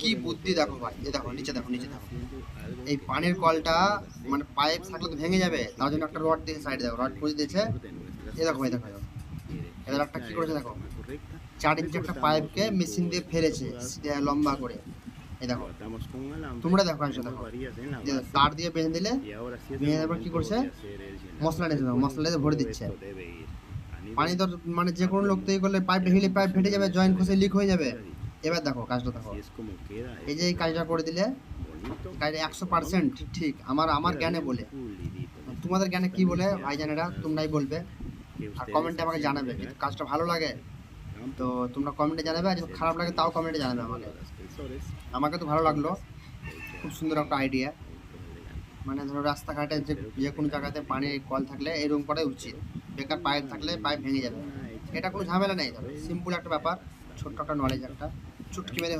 কি বুদ্ধি দেখো ভাই, এ দেখো নিচে দেখো, নিচে দেখো। এই পানির কলটা মানে পাইপ থাকলে তো ভেঙে যাবে, তার জন্য একটা রড দিয়ে সাইড দেখো, রড পুঁজি দিয়েছে। এ দেখো, এই দেখো, এবার একটা কি করেছে দেখো, 4 ইঞ্চি একটা পাইপকে মেশিন দিয়ে ফেলেছে লম্বা করে। এই দেখো, তোমরা দেখো, আসো দেখো, তার দিয়ে বেঁধে দিলে, বেঁধে দেওয়ার পর কি করছে, মশলা নিয়েছে দেখো, মশলা দিয়ে ভরে দিচ্ছে। পানি তো মানে যে কোনো লোক তৈরি করলে পাইপ হিলে পাইপ ফেটে যাবে, জয়েন্ট খসে লিক হয়ে যাবে। এবার দেখো কাজটা দেখো, এই যে এই কাজটা করে দিলে, কাজটা 100% ঠিক। আমার আমার জ্ঞানে বলে, তোমাদের জ্ঞানে কি বলে ভাইজানেরা তোমরাই বলবে, আর কমেন্টে আমাকে জানাবে। যদি কাজটা ভালো লাগে তো তোমরা কমেন্টে জানাবে, আর যদি খারাপ লাগে তাও কমেন্টে জানাবে আমাকে। আমাকে তো ভালো লাগলো, খুব সুন্দর একটা আইডিয়া। মানে ধরো রাস্তাঘাটে যে কোনো জায়গাতে পানির কল থাকলে এরকম করাই উচিত। বেকার পাইপ থাকলে পাইপ ভেঙে যাবে, এটা কোনো ঝামেলা নেই। ধরো সিম্পল একটা ব্যাপার, ছোট্ট একটা নলেজ, একটা চুটকি মেরে